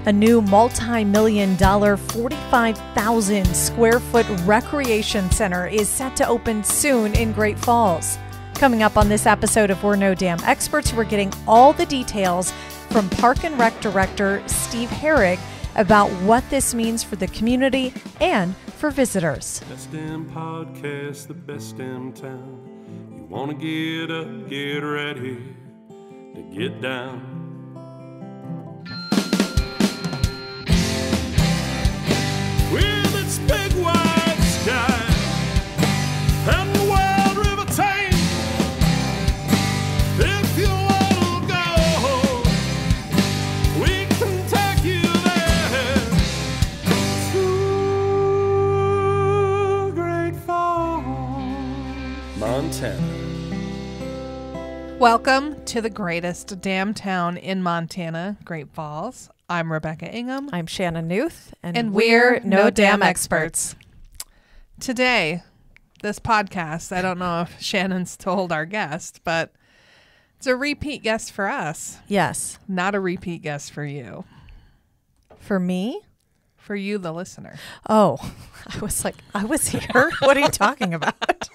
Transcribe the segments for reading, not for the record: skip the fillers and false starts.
A new multi-million-dollar 45,000 square foot recreation center is set to open soon in Great Falls. Coming up on this episode of We're No Damn Experts, we're getting all the details from Park and Rec Director Steve Herrig about what this means for the community and for visitors. Best damn podcast, the best damn town. You want to get up, get ready to get down. With its big wide sky and the wild river Thames, if you want to go, we can take you there to Great Falls, Montana. Welcome to the greatest damn town in Montana, Great Falls. I'm Rebecca Ingham. I'm Shannon Newth, And we're No Damn Experts. Today, this podcast, I don't know if Shannon's told our guest, but it's a repeat guest for us. Yes. Not a repeat guest for you. For me? For you, the listener. Oh, I was like, I was here? What are you talking about?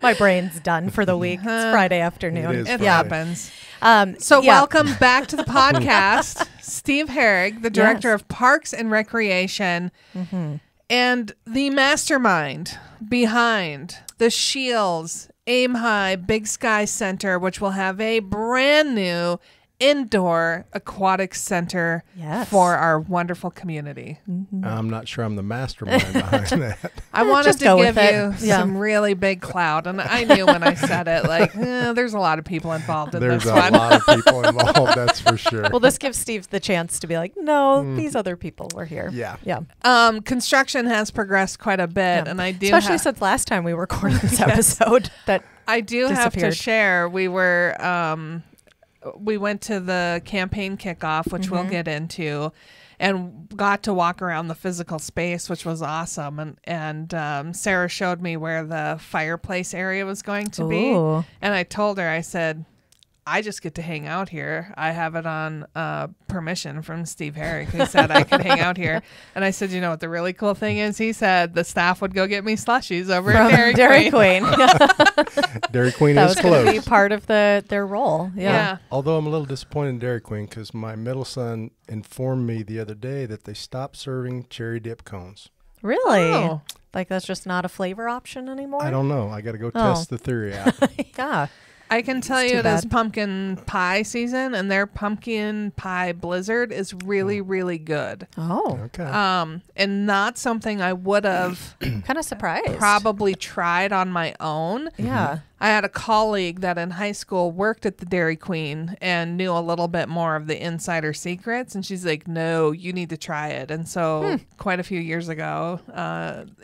My brain's done for the week. It's Friday afternoon. It Friday. happens. Yeah. Welcome back to the podcast, Steve Herrig, the Director of Parks and Recreation, and the mastermind behind the Shields Aim High Big Sky Center, which will have a brand new indoor aquatic center for our wonderful community. I'm not sure I'm the mastermind behind that. I wanted Just to go give with you it. Yeah. some really big clout, and I knew when I said it, like, there's a lot of people involved in There's this a one. lot of people involved, that's for sure. Well, this gives Steve the chance to be like, no, these other people were here. Yeah. Yeah. Construction has progressed quite a bit, Yeah. and I do Especially since last time we recorded this episode. That I do have to disappeared. share. We went to the campaign kickoff, which we'll get into, and got to walk around the physical space, which was awesome. And Sarah showed me where the fireplace area was going to be. Ooh. And I told her, I said, I just get to hang out here. I have it on permission from Steve Herrig, who said I could hang out here. And I said, you know what the really cool thing is? He said the staff would go get me slushies over from at Dairy Queen. Dairy Queen That is was going to be closed. part of their role. Yeah. Although I'm a little disappointed in Dairy Queen because my middle son informed me the other day that they stopped serving cherry dip cones. Really? Oh. Like that's just not a flavor option anymore? I don't know. I got to go test the theory out. Yeah. I can tell It's you too it is bad. pumpkin pie season, and their pumpkin pie blizzard is really, really good. Oh. Okay. And not something I would have Kind of surprised. probably tried on my own. Yeah. I had a colleague that in high school worked at the Dairy Queen and knew a little bit more of the insider secrets. And she's like, no, you need to try it. And so quite a few years ago,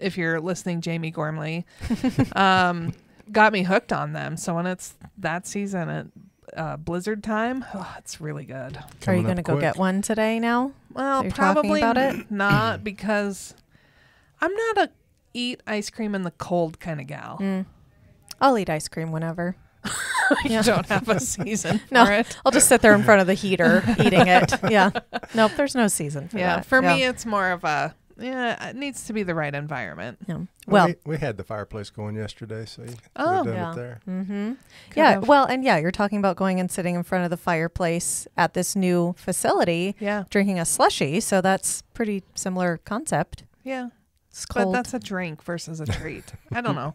if you're listening, Jamie Gormley, got me hooked on them. So when it's that season at blizzard time, it's really good. Are you Coming going to up go quick. get one today now? Well, You're talking probably about it? not because I'm not a eat ice cream in the cold kind of gal. I'll eat ice cream whenever. You don't have a season for No, it. I'll just sit there in front of the heater eating it. Yeah. Nope, there's no season for Yeah, that. for me, it's more of a, it needs to be the right environment. Yeah. Well, Well, we had the fireplace going yesterday, so you could Oh. have done Yeah. it there. yeah. have. Well, and yeah, you're talking about going and sitting in front of the fireplace at this new facility, Yeah, drinking a slushie. So that's pretty similar concept. yeah. It's But cold. that's a drink versus a treat. I don't know.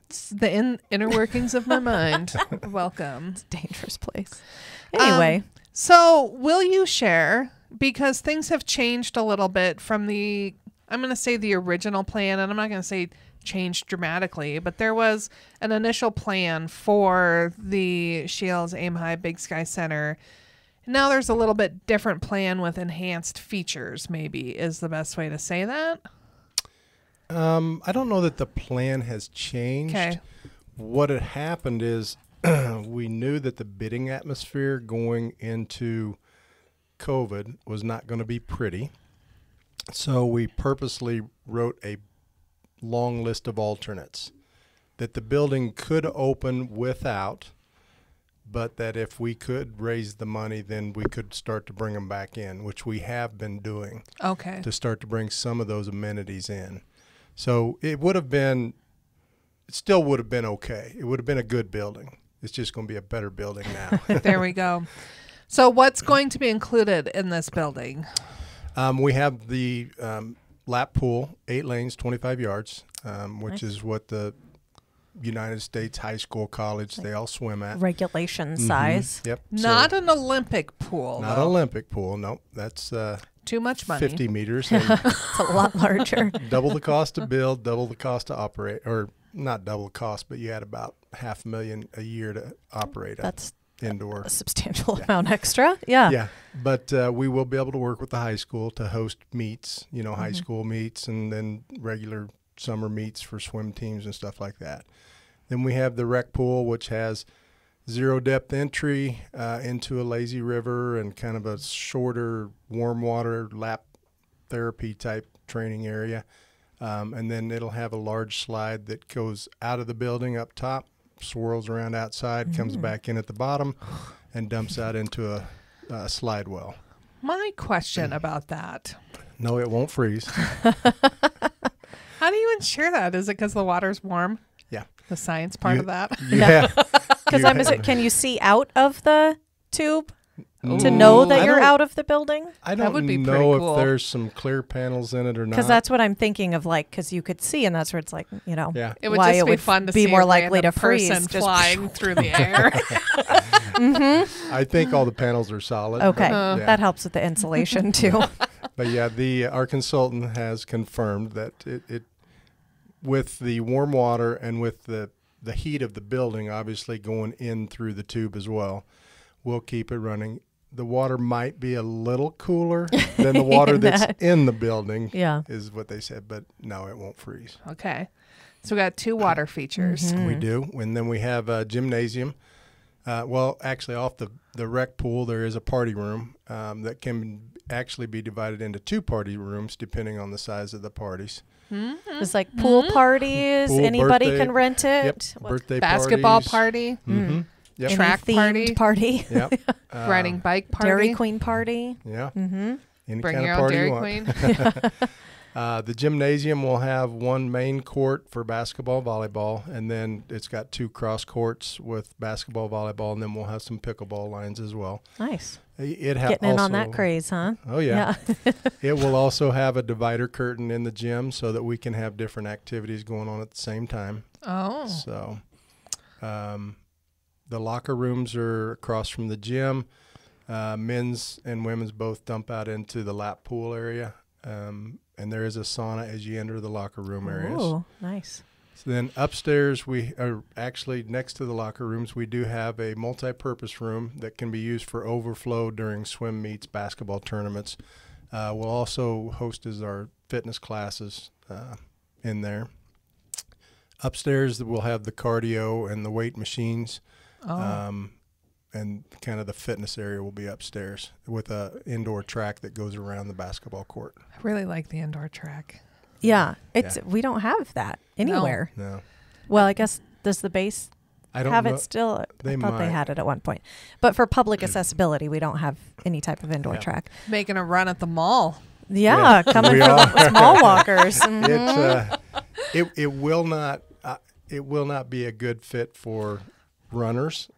It's the inner workings of my mind. Welcome. dangerous place. Anyway, So will you share, because things have changed a little bit from I'm going to say the original plan, and I'm not going to say changed dramatically, but there was an initial plan for the Shields Aim High Big Sky Center. Now there's a little bit different plan with enhanced features, maybe is the best way to say that. I don't know that the plan has changed. Okay. What had happened is we knew that the bidding atmosphere going into COVID was not going to be pretty. So we purposely wrote a long list of alternates that the building could open without, but that if we could raise the money, then we could start to bring them back in, which we have been doing, Okay. to start to bring some of those amenities in. So it still would have been okay. It would have been a good building. It's just going to be a better building now. There we go. So what's going to be included in this building? We have the lap pool, 8 lanes, 25 yards, which is what the United States high school, college, they all swim at. Regulation size. Yep. Not So, an Olympic pool. not though. Olympic pool. Nope. That's Too much money. 50 meters. And It's a lot larger. double the cost to build, double the cost to operate, or not double the cost, but you had about $500,000 a year to operate That's indoor. a substantial amount extra. Yeah. Yeah, but we will be able to work with the high school to host meets, high school meets, and then regular summer meets for swim teams and stuff like that. Then we have the rec pool, which has 0 depth entry into a lazy river and kind of a shorter warm water lap therapy type training area. And then it'll have a large slide that goes out of the building up top, swirls around outside, comes back in at the bottom, and dumps out into a slide well. My question about that. No, it won't freeze. How do you ensure that? Is it because the water's warm? Yeah. The science part of that? Because can you see out of the tube to know that you're out of the building? I don't would be know pretty if cool. there's some clear panels in it or not. Because that's what I'm thinking of, like, because you could see, and that's where it's like, Yeah. It would why just it be would fun to be see more a likely to random freeze. person Just flying through the air. I think all the panels are solid. okay, but, yeah. that helps with the insulation too. But yeah, our consultant has confirmed that it with the warm water and with the heat of the building obviously going in through the tube as well, we'll keep it running. The water might be a little cooler than the water that's in the building, Yeah. is what they said, but no, it won't freeze. Okay. So we got 2 water features. We do. And then we have a gymnasium. Well, actually, off the rec pool, there is a party room that can actually be divided into 2 party rooms depending on the size of the parties. It's like pool parties. Pool, Anybody birthday- can rent Yep, it. birthday Basketball parties. party, Mm-hmm. Yep. Any track themed party. Yep. riding bike party. Dairy Queen party. Yeah. Mm-hmm. Any Bring kind your of own party Dairy you want. Queen. The gymnasium will have 1 main court for basketball, volleyball, and then it's got 2 cross courts with basketball, volleyball, and then we'll have some pickleball lines as well. Nice. Getting In on that craze, huh? Oh, yeah. It will also have a divider curtain in the gym so that we can have different activities going on at the same time. Oh. So the locker rooms are across from the gym. Men's and women's both dump out into the lap pool area. And there is a sauna as you enter the locker room areas. Oh, nice. So then upstairs, we are actually next to the locker rooms, we do have a multi-purpose room that can be used for overflow during swim meets, basketball tournaments. We'll also host as our fitness classes in there. Upstairs, we'll have the cardio and the weight machines. And kind of the fitness area will be upstairs with a indoor track that goes around the basketball court. I really like the indoor track. Yeah, we don't have that anywhere. No, Well, I guess does the base I don't have know. it still? They I thought they might. had it at one point. But for public accessibility, we don't have any type of indoor Yeah. track. Making a run at the mall. Yeah, coming we for the are. small walkers. Mhm. It will not be a good fit for runners.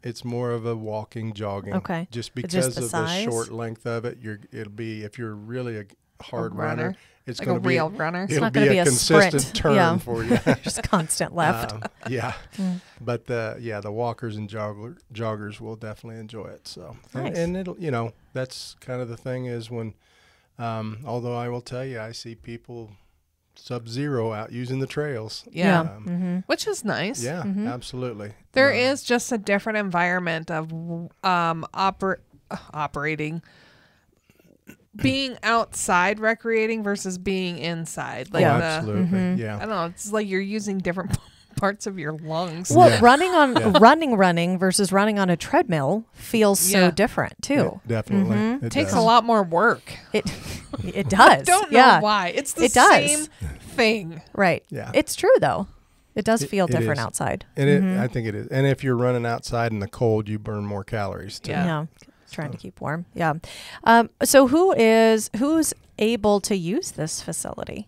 It's more of a walking, jogging. Okay. Just But because just the of size? the short length of it, it'll be if you're really a hard runner. runner, it's Like going a to be real runner. It'll not be gonna a be a consistent sprint. turn Yeah. for you. Just constant left. Yeah. But the walkers and joggers will definitely enjoy it. So Nice. and it'll that's kind of the thing is when although I will tell you I see people sub-zero out using the trails. Yeah. Mm-hmm. Which is nice. Yeah, absolutely. There is just a different environment of operating, being outside recreating versus being inside. Like Yeah. absolutely. I Yeah. don't know. It's like you're using different parts of your lungs. Well, Yeah. running versus running on a treadmill feels so Yeah. different too. Definitely. Mm-hmm. It It takes does. a lot more work. It does. I don't know yeah. why. It's the It does. same thing. Right. Yeah. It's true though. It does feel It different is. outside. And I think it is. And if you're running outside in the cold, you burn more calories too. Yeah. Yeah. Trying to keep warm. Yeah. So who's able to use this facility?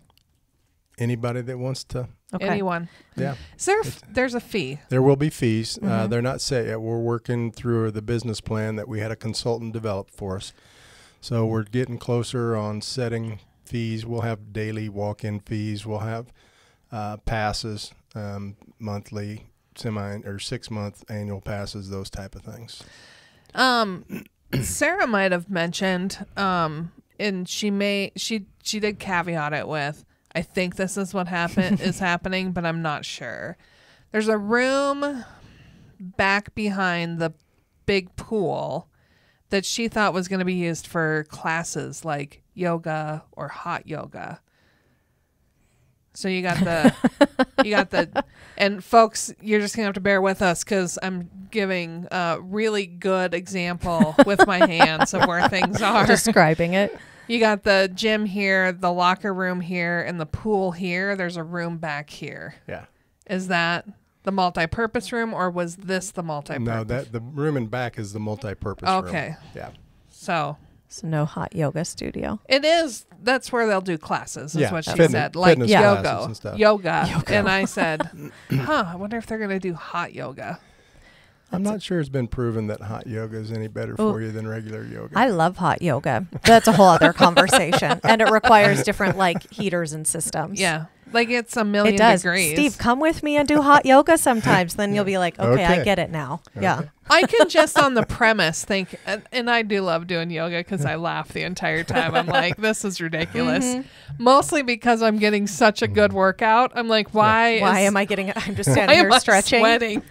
Anybody that wants to, Okay. Anyone. yeah. Is there? There's a fee. There will be fees. They're not set yet. We're working through the business plan that we had a consultant develop for us. So we're getting closer on setting fees. We'll have daily walk-in fees. We'll have passes, monthly, or 6-month annual passes, those type of things. Sarah might have mentioned, and she did caveat it with, I think this is what is happening, but I'm not sure. There's a room back behind the big pool that she thought was going to be used for classes like yoga or hot yoga. So you got the, and folks, you're just gonna have to bear with us because I'm giving a really good example with my hands of where things are. Describing it. You got the gym here, the locker room here, and the pool here. There's a room back here. Yeah. Is that the multi-purpose room, or was this the multi-purpose? No, the room in back is the multi-purpose room. Okay. Yeah. So No hot yoga studio. it is. That's where they'll do classes. Is Yeah, what she fitness- said, like fitness yoga, classes and stuff. yoga. And I said, I wonder if they're gonna do hot yoga. I'm not sure it's been proven that hot yoga is any better for you than regular yoga. I love hot yoga. That's a whole other conversation. And it requires different like heaters and systems. Yeah, like it's a million It does. degrees. Steve, come with me and do hot yoga sometimes. Then you'll be like, okay, I Okay. get it now. Yeah. I can just on the premise think, and I do love doing yoga because I laugh the entire time. I'm like, this is ridiculous. Mostly because I'm getting such a good workout. I'm like, why Am I getting it? I'm just why standing am here I stretching. sweating?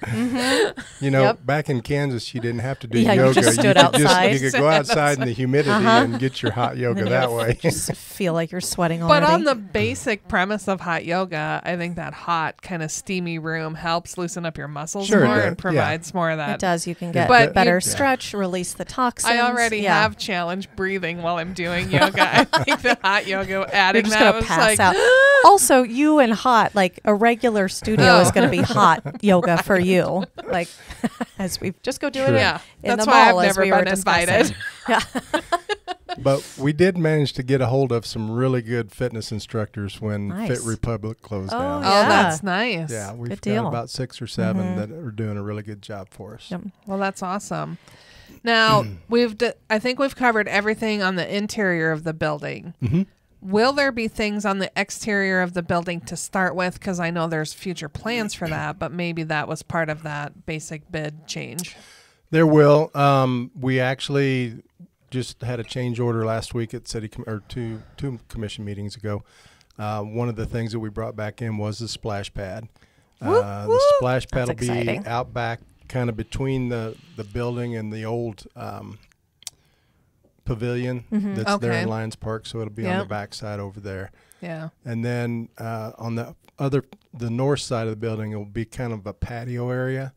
You know, Yep. back in Kansas, you didn't have to do Yeah, you yoga. just stood could outside. you could go outside in the humidity and get your hot yoga that way. Just feel like you're sweating But already. on the basic premise of hot yoga, I think that hot kind of steamy room helps loosen up your muscles Sure it more does. and provides more of that. it does. You can get But better you- stretch, release the toxins. I already Yeah. have challenged breathing while I'm doing yoga. I think the hot yoga You're adding just that gonna was pass like, out. Also, you and hot, like a regular studio Oh. is going to be hot yoga for you. Like, as we just go do it yeah, in that's the why mall I've as never we were been invited. discussing. But we did manage to get a hold of some really good fitness instructors when Nice. Fit Republic closed Oh, down. Oh, Yeah. that's nice. Yeah, we've Good got deal. about 6 or 7 that are doing a really good job for us. Yep. Well, that's awesome. Now I think we've covered everything on the interior of the building. Mhm. Will there be things on the exterior of the building to start with? Because I know there's future plans for that, but maybe that was part of that basic bid change. There will. We actually just had a change order last week at two commission meetings ago. One of the things that we brought back in was the splash pad. The splash pad will That's be exciting. out back, kind of between the building and the old pavilion that's there Okay. in Lions Park. So it'll be on the Yep. back side over there. Yeah. And then on the north side of the building, it will be kind of a patio area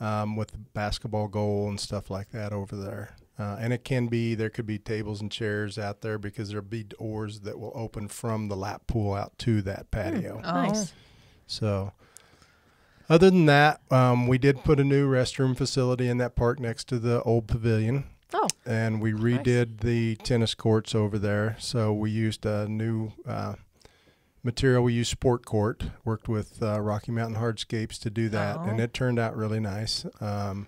with the basketball goal and stuff like that over there. And there could be tables and chairs out there because there'll be doors that will open from the lap pool out to that patio. Nice. So other than that, we did put a new restroom facility in that park next to the old pavilion. Oh. And we redid the tennis courts over there. So we used a new material. We used Sport Court, worked with Rocky Mountain Hardscapes to do that. Oh. And it turned out really nice. And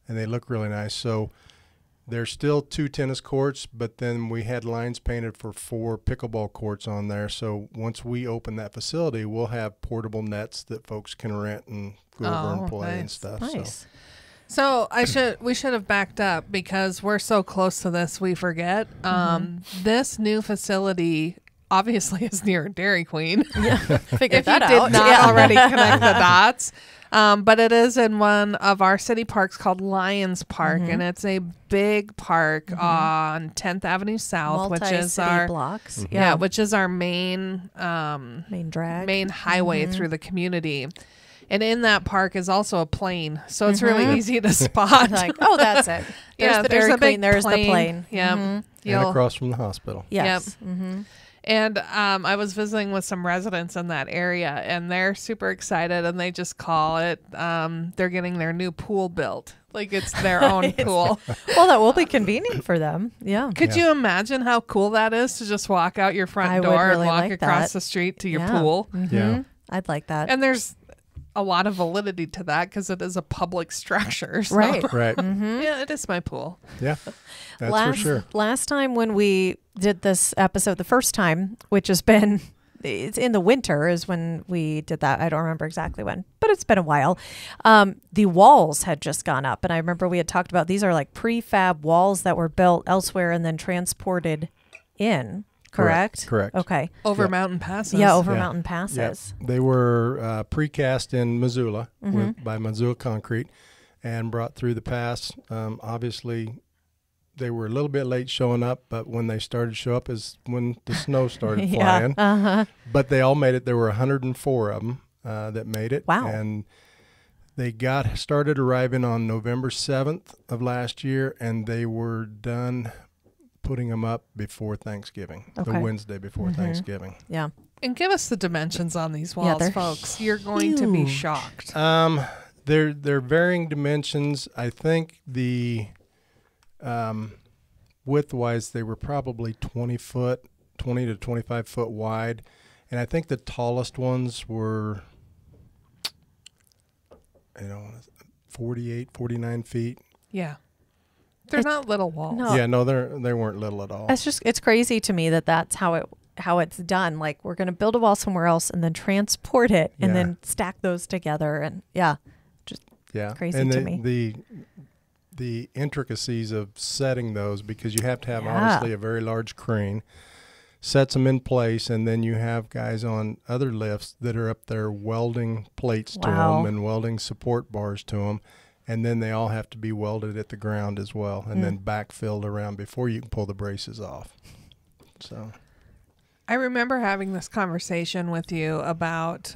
they look really nice. So there's still 2 tennis courts, but then we had lines painted for 4 pickleball courts on there. So once we open that facility, we'll have portable nets that folks can rent and go over and play and nice. stuff. Nice. So we should have backed up because we're so close to this we forget. This new facility obviously is near Dairy Queen. Figured If you that did out. not Yeah. already connect the dots. But it is in one of our city parks called Lions Park, and it's a big park on 10th Avenue South, which is Multi-city our blocks. yeah, which is our main Main drag. main highway through the community. And in that park is also a plane, so it's really easy to spot. Like, oh, that's it. There's the Dairy a big Queen. There's the plane. Yeah. You'll- across from the hospital. Yes. Mm-hmm. And I was visiting with some residents in that area, and they're super excited, and they just call it, they're getting their new pool built. Like it's their own pool. Well, that will be convenient for them. Yeah. Could you imagine how cool that is to just walk out your front I would door really and walk like across that. the street to your Yeah. pool? Mhm. Yeah. I'd like that. And there's a lot of validity to that because it is a public structure. So. Right. Right. Yeah, it is my pool. Yeah. That's last, for sure. Last time when we did this episode, the first time, which has been, it's in the winter is when we did that. I don't remember exactly when, but it's been a while. The walls had just gone up. And I remember we had talked about these are like prefab walls that were built elsewhere and then transported in, correct? Correct. Okay. Over Yep. mountain passes. Yeah, over Yeah. mountain Yep. passes. They were precast in Missoula Mm-hmm. by Missoula Concrete and brought through the pass. Obviously, they were a little bit late showing up, but when they started to show up is when the snow started Yeah. flying. Uh-huh. But they all made it. There were 104 of them that made it. Wow. And they started arriving on November 7th of last year, and they were done putting them up before Thanksgiving, Okay. the Wednesday before Mhm. Thanksgiving. Yeah. And give us the dimensions on these walls, they're folks. You're going to be huge. shocked. They're varying dimensions. I think the width-wise, they were probably 20 to 25 foot wide, and I think the tallest ones were, 48, 49 feet. Yeah. They're not little walls. No. Yeah, no, they weren't little at all. It's crazy to me that that's how it's done. Like we're going to build a wall somewhere else and then transport it and Yeah. then stack those together. And yeah, Yeah, crazy and to me. The intricacies of setting those, because you have to have Yeah. obviously a very large crane, sets them in place, and then you have guys on other lifts that are up there welding plates to Wow. them and welding support bars to them, and then they all have to be welded at the ground as well, and then backfilled around before you can pull the braces off. So I remember having this conversation with you about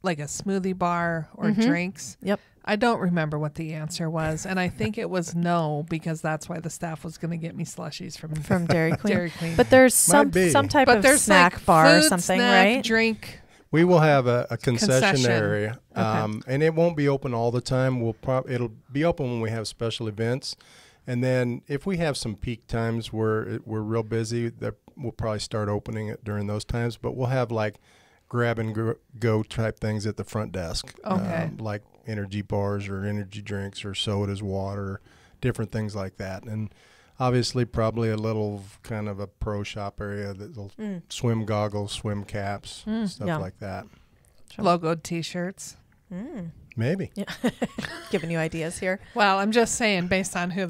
like a smoothie bar or drinks. Yep. I don't remember what the answer was, and I think it was no, because that's why the staff was going to get me slushies from From Dairy Queen. Dairy Queen. But there's some be. type But of there's snack like bar or food, something, snack, right? drink. we will have a concession Concession. area, and it won't be open all the time. It'll be open when we have special events, and then if we have some peak times where we're real busy, we'll probably start opening it during those times. But we'll have like grab and go type things at the front desk, Okay. like energy bars or energy drinks or sodas, water, different things like that, and obviously probably a little kind of a pro shop area that'll swim goggles, swim caps, stuff Yeah. like that. Logoed T-shirts. Maybe. Giving you ideas here. Well, I'm just saying, based on who Who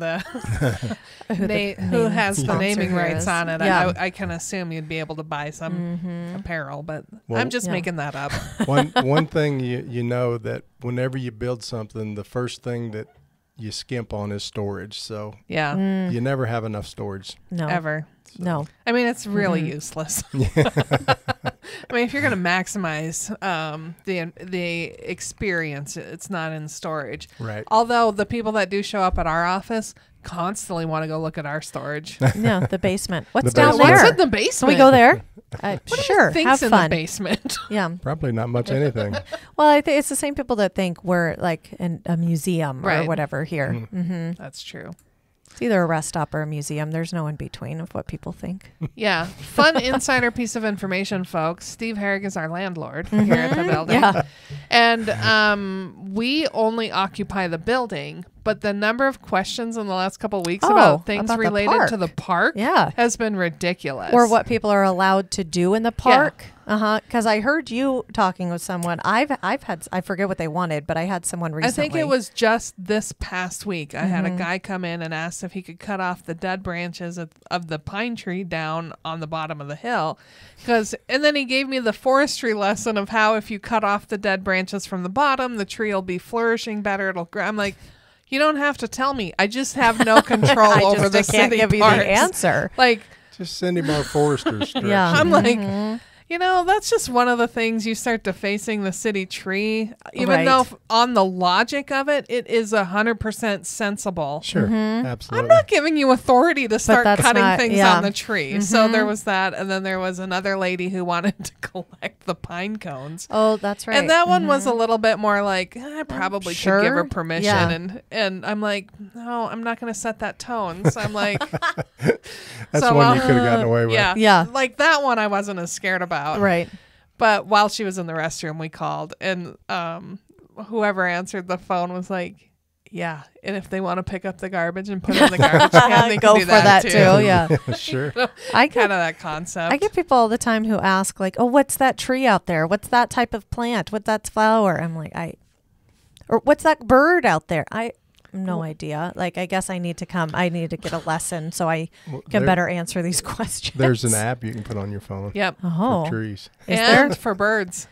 the who has the sponsor naming here rights is. on it, Yeah. I can assume you'd be able to buy some apparel, but Well- I'm just Yeah. making that up. One thing you know that whenever you build something, the first thing that you skimp on is storage. So Yeah, you never have enough storage. No. ever. No. I mean, it's really useless. I mean, if you're going to maximize the experience, it's not in storage. Right. Although the people that do show up at our office constantly want to go look at our storage. No, the basement. What's The down basement. there? What's in the basement? Can we go there? Sure. Things Have in fun. the basement. Yeah. Probably not much anything. Well, I think it's the same people that think we're like a museum or Right. whatever here. That's true. It's either a rest stop or a museum. There's no in between of what people think. Yeah. Fun insider piece of information, folks. Steve Herrig is our landlord here at the building. Yeah. And we only occupy the building, but the number of questions in the last couple of weeks Oh, about things about the related park. to the park Yeah. has been ridiculous. Or what people are allowed to do in the park. Because I heard you talking with someone. I've had, I forget what they wanted, but I had someone I recently. think it was just this past week. I had a guy come in and asked if he could cut off the dead branches of the pine tree down on the bottom of the hill. And then he gave me the forestry lesson of how if you cut off the dead branches from the bottom, the tree will be flourishing better. It'll grow. I'm like, you don't have to tell me. I just have no control over the I can't city give you parks. the answer. Like, Just send him our foresters. Yeah. I'm like, You know, that's just one of the things you start defacing the city tree. Even Right. though on the logic of it, it is 100% sensible. Sure, I'm absolutely. not giving you authority to start that's cutting not- things yeah. on the tree. So there was that. And then there was another lady who wanted to collect the pine cones. Oh, that's right. And that one was a little bit more like, I probably should give her Sure. permission. Yeah. And I'm like, no, I'm not going to set that tone. So I'm like, That's so, one you could have gotten away with. yeah. Yeah. Like that one I wasn't as scared about. Right. But while she was in the restroom, we called, and whoever answered the phone was like, "Yeah, and if they want to pick up the garbage and put it in the garbage can, they Go can do for that too. Yeah. Sure. I Kind get of that concept. I get people all the time who ask like, "Oh, what's that tree out there? What's that type of plant? What's that flower?" I'm like, or what's that bird out there? I no idea. Like, I guess I need to come. I need to get a lesson so I Well, can better answer these questions. There's an app you can put on your phone Yep. Oh, for trees. is there? And for birds.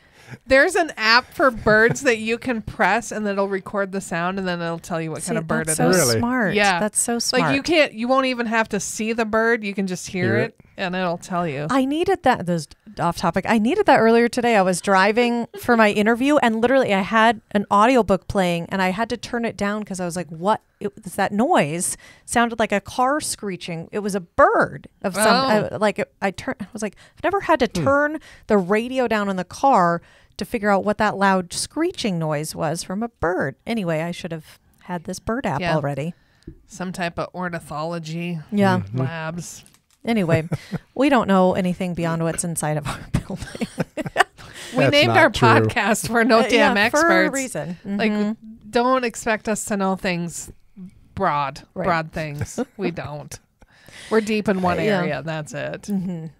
There's an app for birds that you can press and it'll record the sound and then it'll tell you what See, kind of bird that's it so is. Really? smart. Yeah. That's so smart. Like you won't even have to see the bird. You can just hear Hear it it. and it'll tell you. I needed that. Those off topic. I needed that earlier today. I was driving for my interview, and literally, I had an audiobook playing, and I had to turn it down because I was like, "What is that noise?" Sounded like a car screeching. It was a bird of some. Oh. I was like, I've never had to turn the radio down in the car to figure out what that loud screeching noise was from a bird. Anyway, I should have had this bird app Yeah. already. Some type of ornithology Yeah. labs. Anyway, we don't know anything beyond what's inside of our building. We That's named not our true. podcast We're No Damn Yeah, Experts. for a reason. Like, Mhm. don't expect us to know things broad Right. things. We don't. We're deep in one Yeah. area. That's it. Mhm.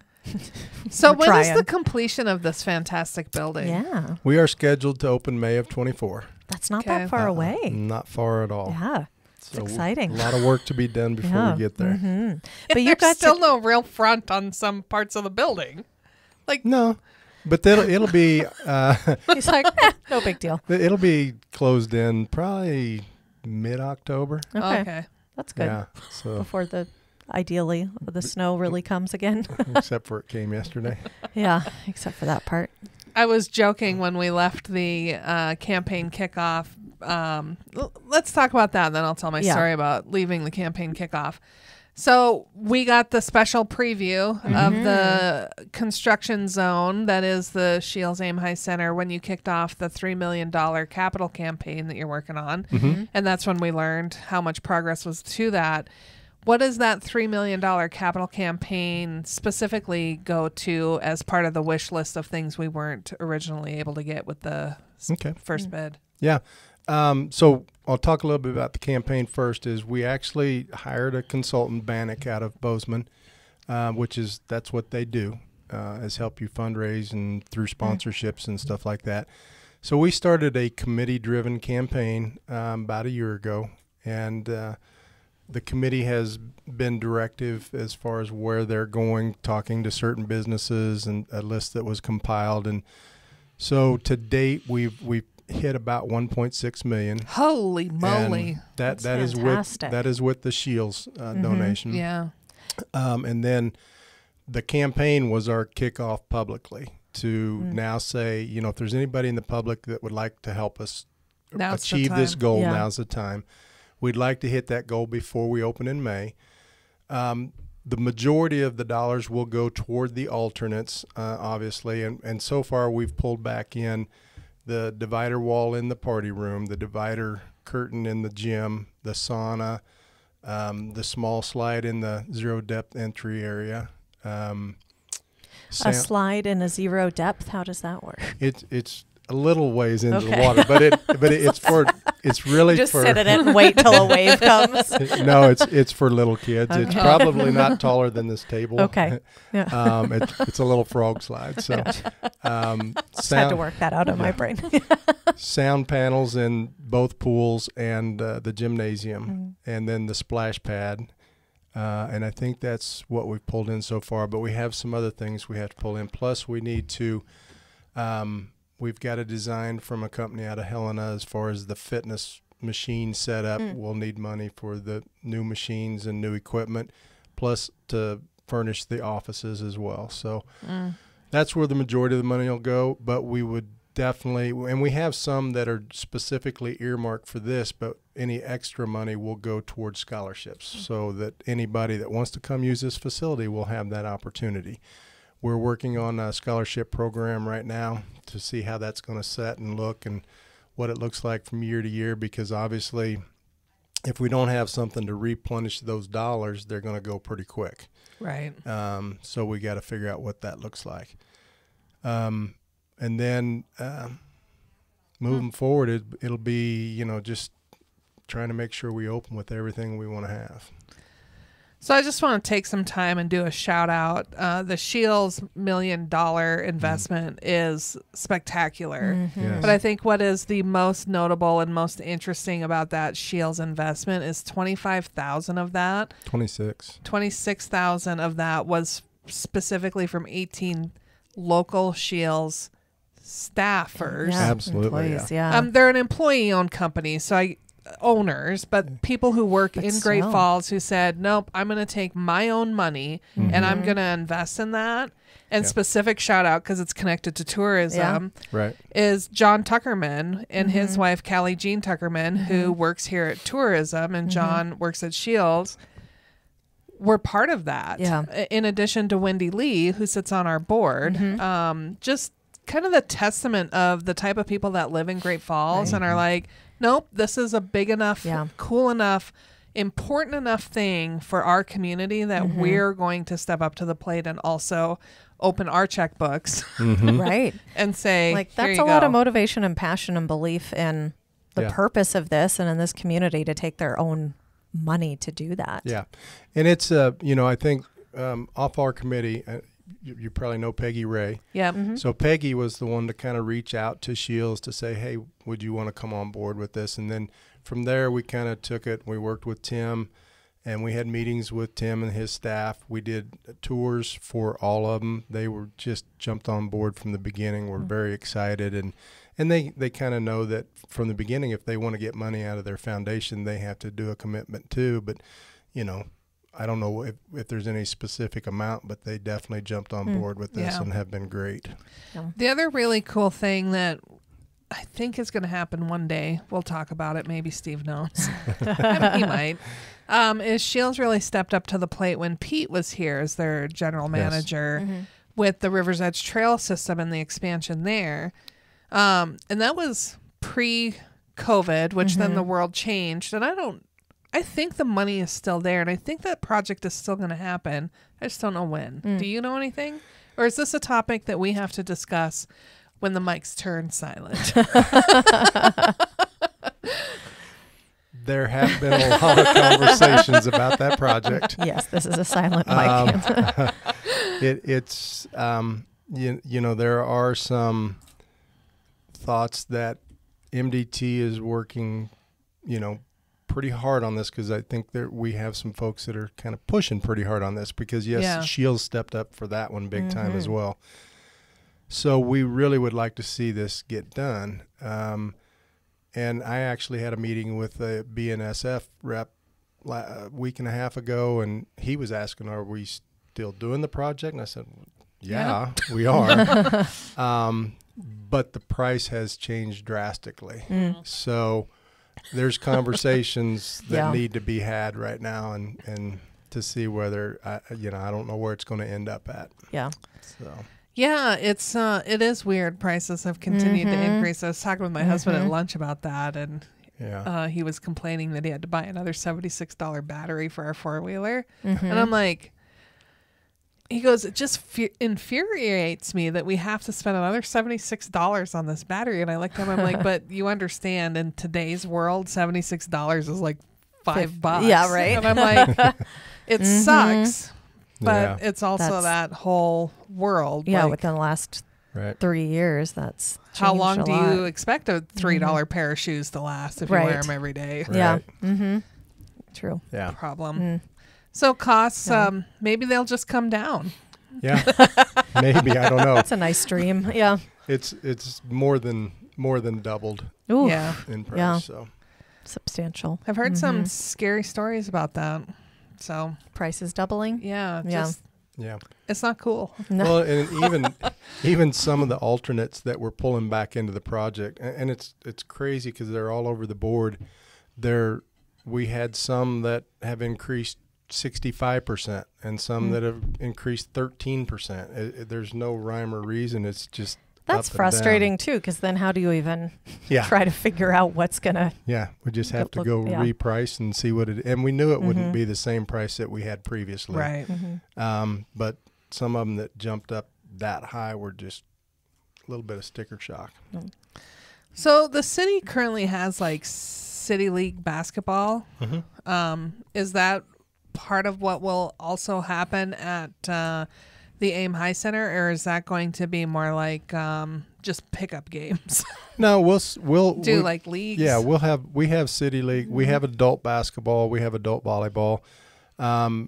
So We're when is trying. the completion of this fantastic building? Yeah, We are scheduled to open May of 24. that's not Okay. that far away. Not far at all. Yeah, So exciting. A lot of work to be done before yeah. we get there. Mhm. But But you there's got still to, no real front on some parts of the building. No, but it'll be he's like, no big deal. it'll be closed in probably mid-October. Okay, that's good. Yeah. So Before ideally the snow really comes again. except for it came yesterday. Yeah, except for that part. I was joking when we left the campaign kickoff. Let's talk about that, and then I'll tell my Yeah. story about leaving the campaign kickoff. So we got the special preview Mm-hmm. of the construction zone that is the Shields Aim High Center when you kicked off the $3 million capital campaign that you're working on. Mm-hmm. And that's when we learned how much progress was to that. What does that $3 million capital campaign specifically go to as part of the wish list of things we weren't originally able to get with the Okay. first bid? Yeah. So I'll talk a little bit about the campaign first. Is we actually hired a consultant, Bannock, out of Bozeman, that's what they do, is help you fundraise and through sponsorships and stuff like that. So we started a committee-driven campaign about a year ago, and the committee has been directive as far as where they're going, talking to certain businesses, and a list that was compiled. And so to date, we've hit about 1.6 million. Holy moly. And That's that is fantastic. that is with the Shields donation. Yeah. And then the campaign was our kickoff publicly to now say, if there's anybody in the public that would like to help us Now's the achieve this time. goal, Yeah. now's the time. We'd like to hit that goal before we open in May. The majority of the dollars will go toward the alternates, obviously, and so far we've pulled back in the divider wall in the party room, the divider curtain in the gym, the sauna, the small slide in the zero depth entry area. A slide in a zero depth. How does that work? It's a little ways into the Okay. water, but it's really Just for sit in it and wait till a wave comes. no, it's for little kids. It's Okay. probably not taller than this table. Okay. Yeah. It's a little frog slide. So Just had to work that out in my brain. sound panels in both pools and the gymnasium, and then the splash pad. And I think that's what we've pulled in so far. But we have some other things we have to pull in. Plus, we need to. We've got a design from a company out of Helena as far as the fitness machine setup. We'll need money for the new machines and new equipment, plus to furnish the offices as well. So That's where the majority of the money will go, but we would definitely, and we have some that are specifically earmarked for this, but any extra money will go towards scholarships so that anybody that wants to come use this facility will have that opportunity. We're working on a scholarship program right now to see how that's going to set and look and what it looks like from year to year, because obviously if we don't have something to replenish those dollars, they're going to go pretty quick. Right. So we got to figure out what that looks like. And then moving forward, it'll be, just trying to make sure we open with everything we want to have. So I just want to take some time and do a shout out. The Shields $1 million investment is spectacular. Yes. But I think what is the most notable and most interesting about that Shields investment is 25,000 of that. 26,000 of that was specifically from 18 local Shields staffers. Yeah, Absolutely, employees, yeah. They're an employee-owned company, so owners, but people who work But in Great still. Falls who said, nope, I'm going to take my own money and I'm going to invest in that. And Yeah. specific shout out, because it's connected to tourism, Right. is John Tuckerman and his wife, Callie Jean Tuckerman, who works here at tourism, and John works at Shields. We're part of that. Yeah. In addition to Wendy Lee, who sits on our board. Just kind of the testament of the type of people that live in Great Falls and are like, nope, this is a big enough, Yeah. cool enough, important enough thing for our community that we're going to step up to the plate and also open our checkbooks Right. and say, Like, "Here that's you a lot go." of motivation and passion and belief in the Yeah. purpose of this and in this community to take their own money to do that. Yeah. And it's, I think off our committee, you probably know Peggy Ray. Yep. So Peggy was the one to kind of reach out to Shields to say, hey, would you want to come on board with this? And then from there, we kind of took it. We worked with Tim, and we had meetings with Tim and his staff. We did tours for all of them. They were just jumped on board from the beginning. We're very excited. And they kind of know that from the beginning, if they want to get money out of their foundation, they have to do a commitment too. But, I don't know if there's any specific amount, but they definitely jumped on board with this Yeah. and have been great. The other really cool thing that I think is going to happen one day, we'll talk about it, maybe Steve knows, he might, is Shields really stepped up to the plate when Pete was here as their general manager with the River's Edge Trail system and the expansion there. And that was pre-COVID, which then the world changed. And I think the money is still there, and I think that project is still going to happen. I just don't know when. Do you know anything? Or is this a topic that we have to discuss when the mics turn silent? There have been a lot of conversations about that project. Yes, this is a silent mic. It's there are some thoughts that MDT is working, pretty hard on this, because I think that we have some folks that are kind of pushing pretty hard on this, because yes, Shields stepped up for that one big time as well. So we really would like to see this get done. And I actually had a meeting with a BNSF rep a week and a half ago, and he was asking, are we still doing the project? And I said, yeah. We are. But the price has changed drastically. So there's conversations that need to be had right now, and to see whether, I don't know where it's going to end up at. Yeah. So. Yeah, it is weird. Prices have continued to increase. I was talking with my husband at lunch about that, and he was complaining that he had to buy another $76 battery for our four-wheeler. And I'm like, he goes, it just infuriates me that we have to spend another $76 on this battery. And I looked at him, I'm like, but you understand, in today's world, $76 is like $5. Yeah, right. And I'm like, it sucks. But Yeah. it's also That's- that whole world. Yeah, like, within the last Right. 3 years, that's how changed long a do lot. you expect a $3 pair of shoes to last if you wear Right. them every day? Yeah. Right. True. Yeah. Problem. So costs, maybe they'll just come down. Yeah. Maybe, I don't know. That's a nice dream. Yeah. It's more than doubled Ooh. Yeah. in price. Yeah. So Substantial. I've heard some scary stories about that. So Prices doubling. yeah, Yeah. just Yeah. It's not cool. No. Well, and even some of the alternates that we're pulling back into the project, and it's crazy because they're all over the board. We had some that have increased 65% and some that have increased 13%. There's no rhyme or reason. It's just That's up and frustrating too, because then how do you even Yeah. try to figure out what's gonna? Yeah, we just have to Look- go yeah. reprice and see what it. And we knew it wouldn't be the same price that we had previously. Right. But some of them that jumped up that high were just a little bit of sticker shock. So the city currently has like city league basketball. Is that part of what will also happen at the AIM High Center, or is that going to be more like just pickup games? No, we'll Do like leagues? Yeah, we have city league, we have adult basketball, we have adult volleyball.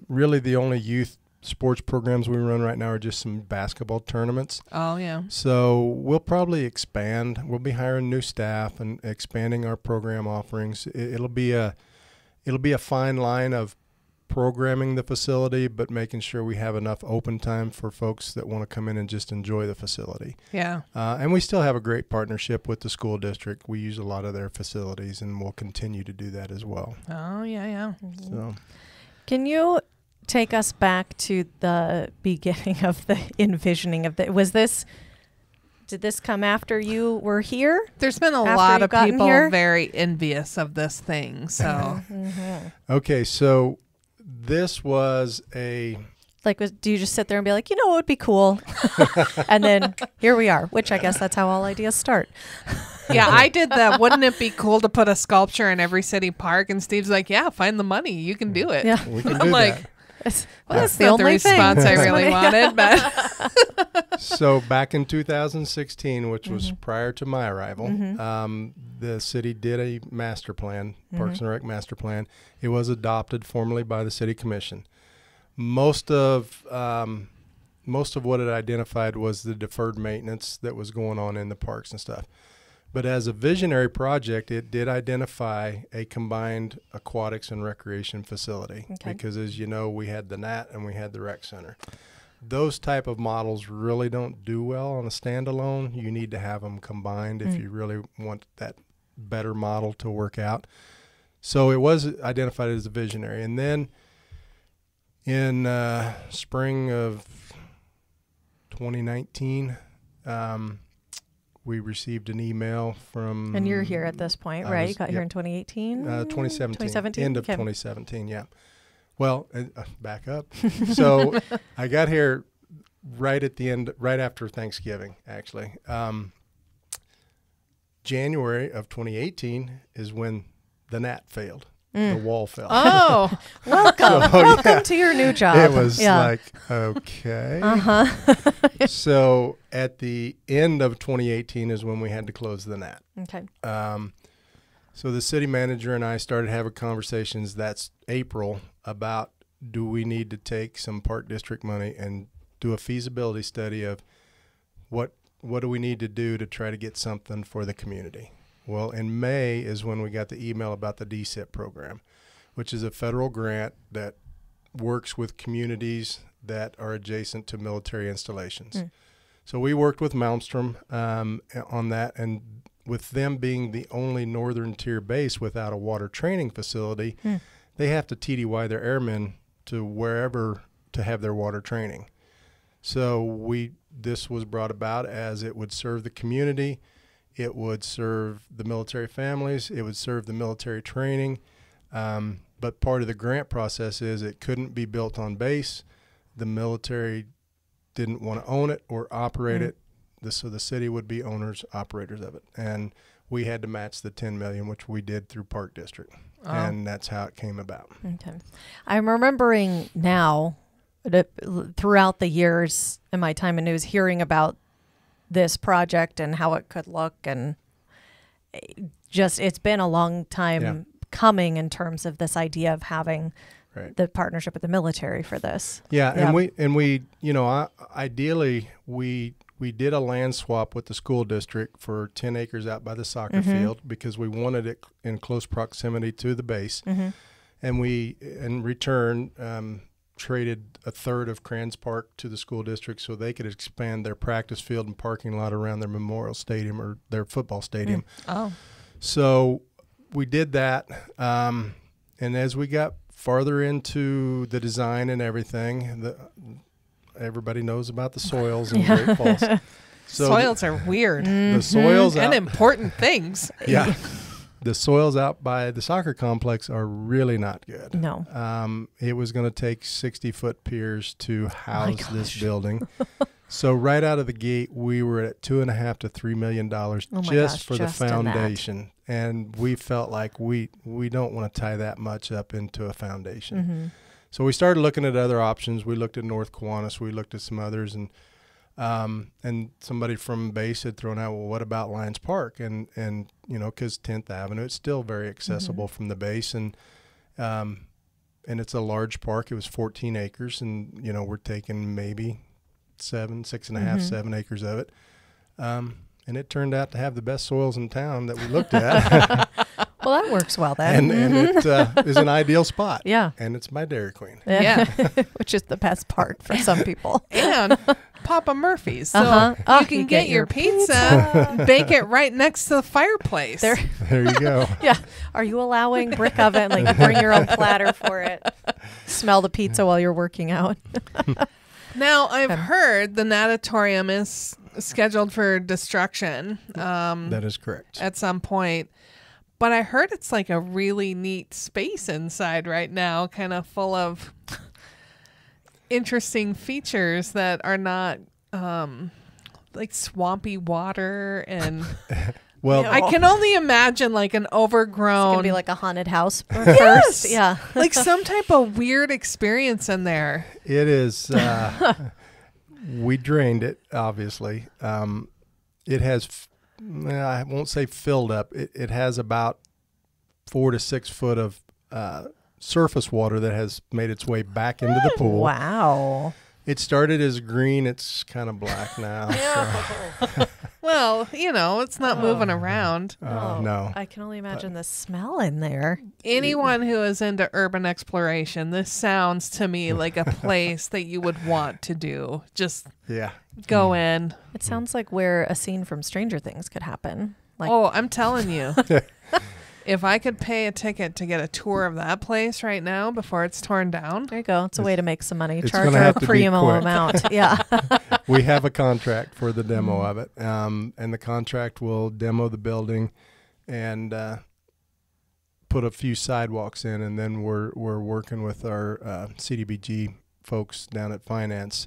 Really, the only youth sports programs we run right now are just some basketball tournaments. Oh yeah. So we'll probably expand. We'll be hiring new staff and expanding our program offerings. It'll be a fine line of programming the facility, but making sure we have enough open time for folks that want to come in and just enjoy the facility. Yeah. And we still have a great partnership with the school district. We use a lot of their facilities, and we'll continue to do that as well. Oh yeah, yeah. So Can you take us back to the beginning of the envisioning of the? Did this come after you were here? There's been a After lot you've of gotten people here? very envious of this thing. So okay, so this was a Like, do you just sit there and be like, you know, it would be cool, and then here we are? Which I guess that's how all ideas start. yeah, I did that. Wouldn't it be cool to put a sculpture in every city park? And Steve's like, yeah, find the money. You can do it. Yeah. we can I'm do like, that. Well, that's not the response I really wanted, but So back in 2016, which was Mm-hmm. prior to my arrival, the city did a master plan, Mm-hmm. Parks and Rec master plan. It was adopted formally by the city commission. Most of what it identified was the deferred maintenance that was going on in the parks and stuff. But as a visionary project, it did identify a combined aquatics and recreation facility. Okay. Because as you know, we had the NAT and we had the rec center. Those type of models really don't do well on a standalone. You need to have them combined if you really want that better model to work out. So it was identified as a visionary. And then in spring of 2019, we received an email from... And you're here at this point, I right? was- You got here in 2018? 2017. 2017? End of Okay. 2017, yeah. Well, back up. So I got here right at the end, right after Thanksgiving, actually. January of 2018 is when the NAT failed. The wall fell. oh, Welcome. So, Welcome yeah. to your new job. It was yeah. like, okay. So at the end of 2018 is when we had to close the NAT. Okay. So the city manager and I started having conversations, that's April, about do we need to take some park district money and do a feasibility study of what do we need to do to try to get something for the community. Well, in May is when we got the email about the DSIP program, which is a federal grant that works with communities that are adjacent to military installations. So we worked with Malmstrom on that, and with them being the only northern tier base without a water training facility, they have to TDY their airmen to wherever to have their water training. So this was brought about as it would serve the community, it would serve the military families, it would serve the military training. But part of the grant process is it couldn't be built on base. The military didn't want to own it or operate it. So the city would be owners, operators of it. And we had to match the $10 million, which we did through Park District. And that's how it came about. Okay. I'm remembering now that throughout the years in my time in news hearing about this project and how it could look, and it's been a long time coming in terms of this idea of having the partnership with the military for this. Yeah. And we ideally we did a land swap with the school district for 10 acres out by the soccer field because we wanted it in close proximity to the base. And we, in return, traded a third of Crans Park to the school district so they could expand their practice field and parking lot around their Memorial Stadium or their football stadium. Oh. So we did that. And as we got farther into the design and everything, everybody knows about the soils in Great Falls. So Soils are weird. the soils And out, important things. yeah, the soils out by the soccer complex are really not good. No. It was going to take 60-foot piers to house this gosh. building. So right out of the gate, we were at $2.5 to $3 million Oh my just gosh, for just the in that. foundation, and we felt like we don't want to tie that much up into a foundation. Mm-hmm. So we started looking at other options. We looked at North Kiwanis. We looked at some others, and somebody from Base had thrown out, well, what about Lions Park? And you know, because 10th Avenue, it's still very accessible from the base, and it's a large park. It was 14 acres, and you know, we're taking maybe 7 acres of it. And it turned out to have the best soils in town that we looked at. Well, that works well then. and it is an ideal spot. Yeah. And it's by Dairy Queen. Yeah. Which is the best part for some people. And Papa Murphy's. So Oh, you can get your pizza, bake it right next to the fireplace. There. There you go. Yeah. Are you allowing brick oven? Like, you bring your own platter for it. Smell the pizza while you're working out. Now, I've heard the natatorium is scheduled for destruction That is correct. at some point. But I heard it's like a really neat space inside right now, kind of full of interesting features that are not like swampy water. And Well, I can only imagine like an It's overgrown, going to be like a haunted house Yes! first. Yeah. like some type of weird experience in there. it is. We drained it, obviously. It has, I won't say filled up. It has about 4 to 6 foot of surface water that has made its way back into the pool. Wow. It started as green. It's kind of black now. So, Well, you know, it's not moving around. no. I can only imagine the smell in there. Anyone who is into urban exploration, this sounds to me like a place that you would want to do. Just Yeah. go in. It sounds like where a scene from Stranger Things could happen. Like, Oh, I'm telling you. If I could pay a ticket to get a tour of that place right now before it's torn down. there you go. It's a way to make some money. it's Charge gonna her have a to be primo quick. amount. Yeah. We have a contract for the demo of it, and the contract will demo the building and put a few sidewalks in, and then we're working with our CDBG folks down at Finance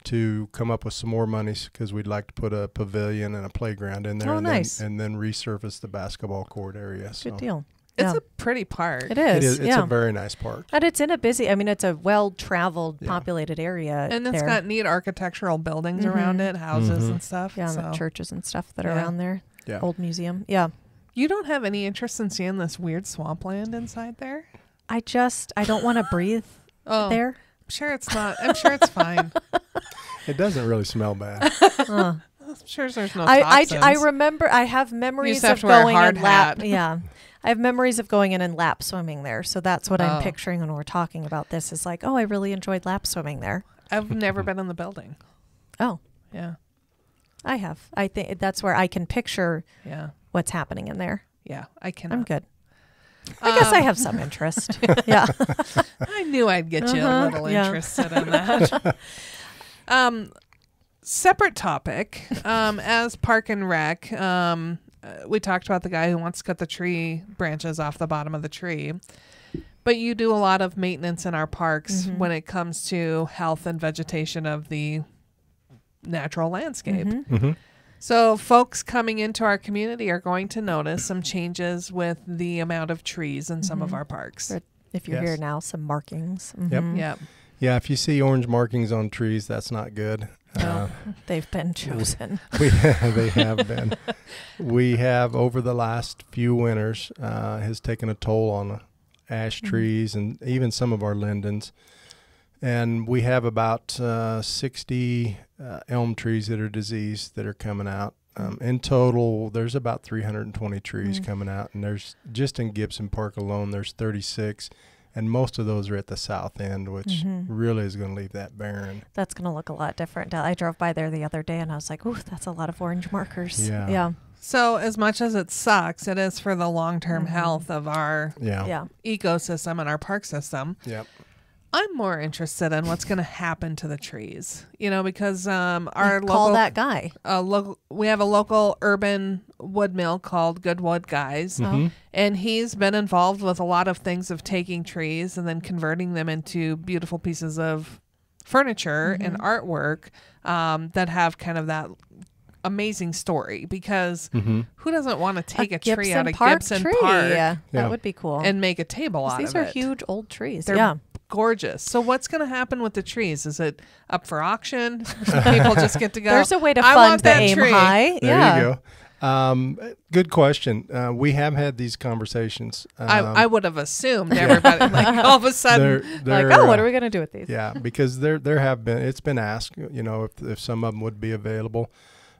to come up with some more monies because we'd like to put a pavilion and a playground in there, Oh, and nice. then resurface the basketball court area. So Good deal. It's Yeah. a pretty park. It is. It is. It's yeah. a very nice park. And it's in a busy, I mean, it's a well-traveled, Yeah. populated area. And it's there. got neat architectural buildings around it, houses and stuff. Yeah, and so. the churches and stuff that are Yeah. around there. Yeah. Old museum. Yeah. You don't have any interest in seeing this weird swampland inside there? I don't want to breathe Oh, there. I'm sure it's not. I'm sure it's fine. It doesn't really smell bad. I'm sure there's no I toxins. remember, I have memories have of to wear a going hard in lap. hat. Yeah. I have memories of going in and lap swimming there. So that's what I'm Oh. picturing when we're talking about this is like, oh, I really enjoyed lap swimming there. I've never been in the building. Oh, Yeah. I have. I think that's where I can picture Yeah. what's happening in there. Yeah. I I'm cannot. good. I guess I have some interest. Yeah. I knew I'd get you a little yeah. interested in that. Separate topic. As Park and Rec, we talked about the guy who wants to cut the tree branches off the bottom of the tree. But you do a lot of maintenance in our parks when it comes to health and vegetation of the natural landscape. So folks coming into our community are going to notice some changes with the amount of trees in some of our parks. But if you're Yes. here now, some markings. Yep. Mhm. Yep. Yeah, if you see orange markings on trees, that's not good. They've been chosen. They have been. We have, over the last few winters, has taken a toll on ash trees and even some of our lindens. And we have about 60 elm trees that are diseased that are coming out. In total, there's about 320 trees coming out. And there's, just in Gibson Park alone, there's 36. and most of those are at the south end, which really is going to leave that barren. That's going to look a lot different. I drove by there the other day and I was like, ooh, that's a lot of orange markers. Yeah. Yeah. So as much as it sucks, it is for the long-term health of our Yeah. ecosystem and our park system. Yep. I'm more interested in what's going to happen to the trees, because our Call local that guy. we have a local urban wood mill called Goodwood Guys, and he's been involved with a lot of things of taking trees and then converting them into beautiful pieces of furniture and artwork that have kind of that amazing story. Because who doesn't want to take a tree out of Gibson Park Yeah, Yeah. that would be cool. and make a table out These of are it? huge old trees. They're yeah. gorgeous. So what's going to happen with the trees? Is it up for auction? So people just get to go. There's a way to I fund want the that aim tree." high. There yeah. you go. Good question. We have had these conversations. I would have assumed everybody like all of a sudden. Like, oh, what are we going to do with these? Yeah, because there have been, it's been asked, if some of them would be available.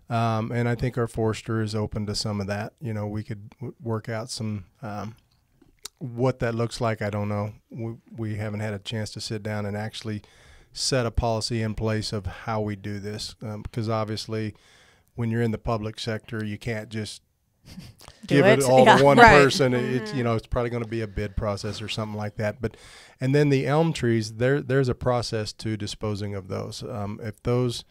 And I think our forester is open to some of that. We could work out some, what that looks like. I don't know. We haven't had a chance to sit down and actually set a policy in place of how we do this. Because obviously when you're in the public sector, you can't just give it all to one Right. person. It's probably going to be a bid process or something like that. And then the elm trees, there's a process to disposing of those. If those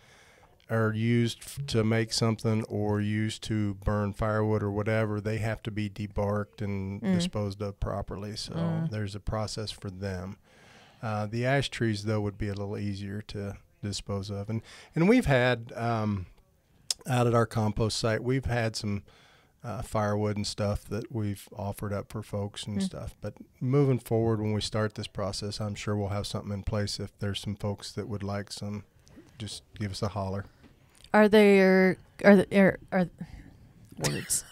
are used to make something or used to burn firewood or whatever, they have to be debarked and disposed of properly. So there's a process for them. The ash trees, though, would be a little easier to dispose of. And we've had, out at our compost site, we've had some firewood and stuff that we've offered up for folks and stuff. But moving forward, when we start this process, I'm sure we'll have something in place. If there's some folks that would like some, just give us a holler. Are there words?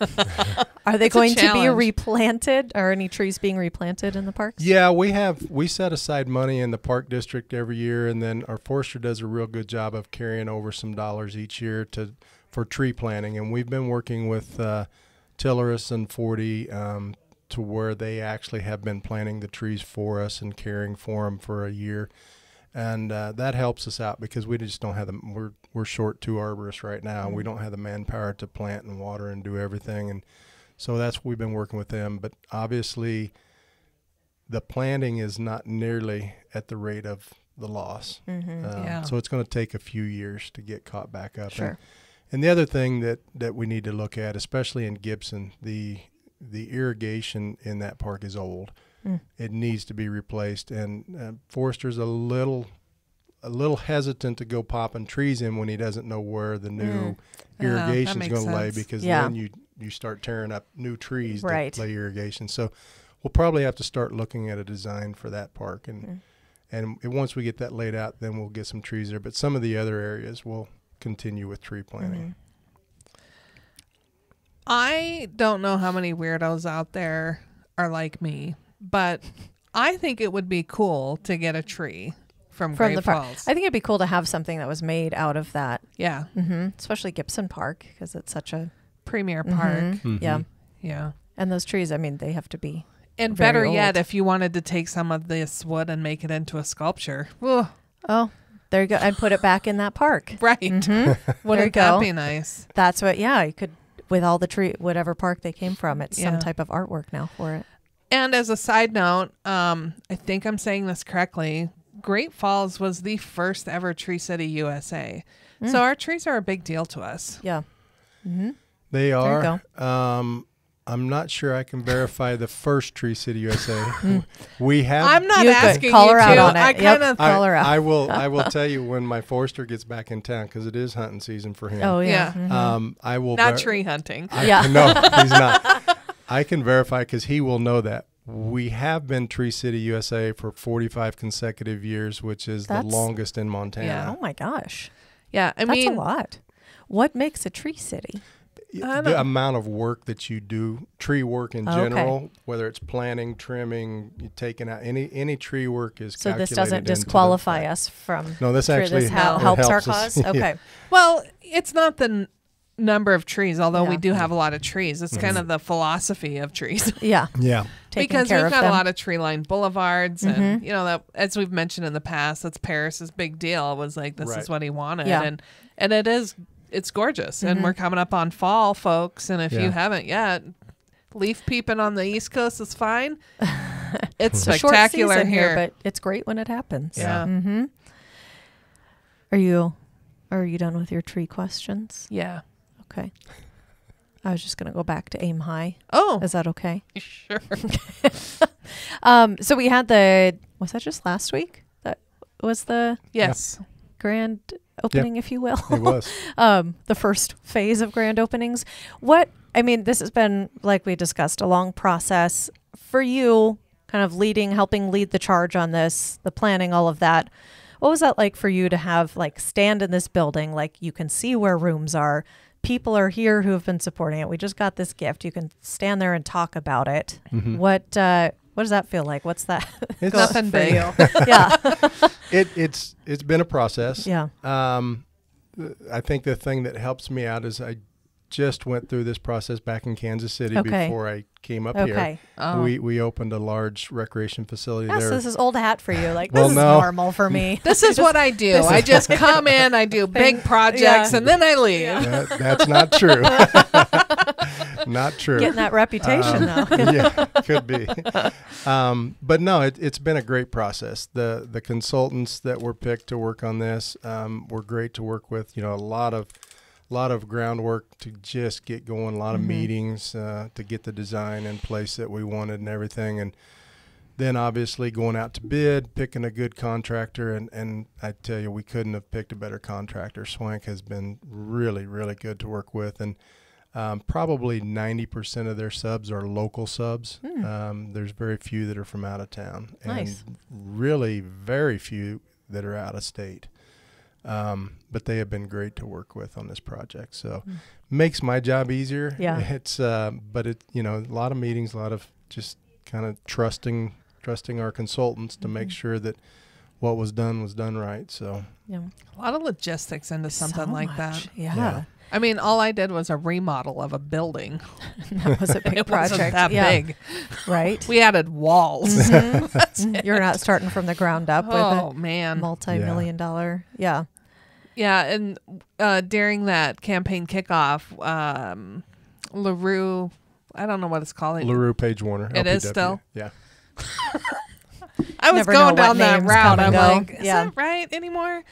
Are they It's a going to be challenge. replanted? Are any trees being replanted in the parks? Yeah, we set aside money in the park district every year, and then our forester does a real good job of carrying over some dollars each year for tree planting. And we've been working with Tilleris and 40 to where they actually have been planting the trees for us and caring for them for a year. And that helps us out because we just don't have them. We're short 2 arborists right now. We don't have the manpower to plant and water and do everything. And so that's what we've been working with them. But obviously the planting is not nearly at the rate of the loss. Yeah. So it's going to take a few years to get caught back up. Sure. And the other thing that we need to look at, especially in Gibson, the irrigation in that park is old. It needs to be replaced, and Forrester's a little hesitant to go popping trees in when he doesn't know where the new irrigation is makes going to lay, sense. because Yeah. then you start tearing up new trees Right. to lay irrigation. So we'll probably have to start looking at a design for that park, and once we get that laid out, then we'll get some trees there. But some of the other areas we'll continue with tree planting. I don't know how many weirdos out there are like me, but I think it would be cool to get a tree from Great the park. Falls. I think it'd be cool to have something that was made out of that, Yeah. especially Gibson Park because it's such a Premier Park. yeah. Yeah. And those trees, I mean, they have to be. And Very better yet, old. if you wanted to take some of this wood and make it into a sculpture. Ugh, Oh, there you go, and put it back in that park. right. There you Wouldn't go. that be nice? That's what. Yeah, you could with all the tree, whatever park they came from. It's Yeah. some type of artwork now for it. And as a side note, I think I'm saying this correctly. Great Falls was the first ever Tree City USA. So our trees are a big deal to us. Yeah. They you are. I'm not sure I can verify the first Tree City USA. We have. I'm not You could asking call you her to. out on it. I Yep. kind of Call her out. I will tell you when my forester gets back in town, because it is hunting season for him. Oh yeah. Yeah. I will not tree hunting. Yeah. No, he's not. I can verify because he will know that. We have been Tree City USA for 45 consecutive years, which is That's- the longest in Montana. Yeah. Oh my gosh, Yeah, I that's mean, a lot. What makes a tree city? The amount of work that you do, tree work in Oh, okay. general, whether it's planting, trimming, taking out any tree work is So this calculated doesn't into the disqualify fact. us from. No, this tree. actually This it helps our helps us. cause. Yeah. Okay. well, it's not the number of trees, although we Yeah. do have a lot of trees. It's kind of the philosophy of trees. Yeah. Yeah. taking because care we've of got them. a lot of tree-lined boulevards, and that, as we've mentioned in the past, that's Paris's big deal. Was like this Right. is what he wanted, Yeah. and it's gorgeous, and we're coming up on fall, folks. And if Yeah. you haven't yet, leaf peeping on the East Coast is fine. It's It's a short spectacular season here. but it's great when it happens. Yeah. Mm-hmm. Are you done with your tree questions? Yeah. Okay. I was just going to go back to aim high. Oh, Is that okay? sure. So we had was that just last week? That was the Yes. grand opening, if you will. It was. The first phase of grand openings. This has been, like we discussed, a long process for you, kind of helping lead the charge on this, the planning, all of that. What was that like for you to have stand in this building? You can see where rooms are. People are here who have been supporting it. We just got this gift. You can stand there and talk about it. Mm-hmm. What does that feel like? What's that? It's Nothing for big. you? Yeah. It's been a process. Yeah. I think the thing that helps me out is I just went through this process back in Kansas City Okay. before I came up Okay. Oh. here. We opened a large recreation facility Yes, there. this is old hat for you. Well, This is no. normal for me. This is what I do. I just come in, I do big projects, Yeah. and then I leave. That's not true. Not true. Getting that reputation, though. Yeah, could be. But no, it's been a great process. The consultants that were picked to work on this were great to work with. A lot of groundwork to just get going, a lot of meetings to get the design in place that we wanted and everything. And then obviously going out to bid, picking a good contractor. And I tell you, we couldn't have picked a better contractor. Swank has been really, really good to work with. And probably 90% of their subs are local subs. There's very few that are from out of town. Nice. And really very few that are out of state. But they have been great to work with on this project. So makes my job easier. Yeah. It's, but it, a lot of meetings, a lot of just kind of trusting our consultants to make sure that what was done right. So Yeah. A lot of logistics into something So like much. that. Yeah. I mean, all I did was a remodel of a building. That was a big It project. wasn't that Yeah. big. Right? We added walls. You're not starting from the ground up Oh, with a man. multi-million-dollar. Yeah. Yeah, and during that campaign kickoff, LaRue, I don't know what it's called. LaRue Page Warner. It is LPW. still? Yeah. I was Never know going what down that names route. come I'm and go. like, is Yeah. that right anymore?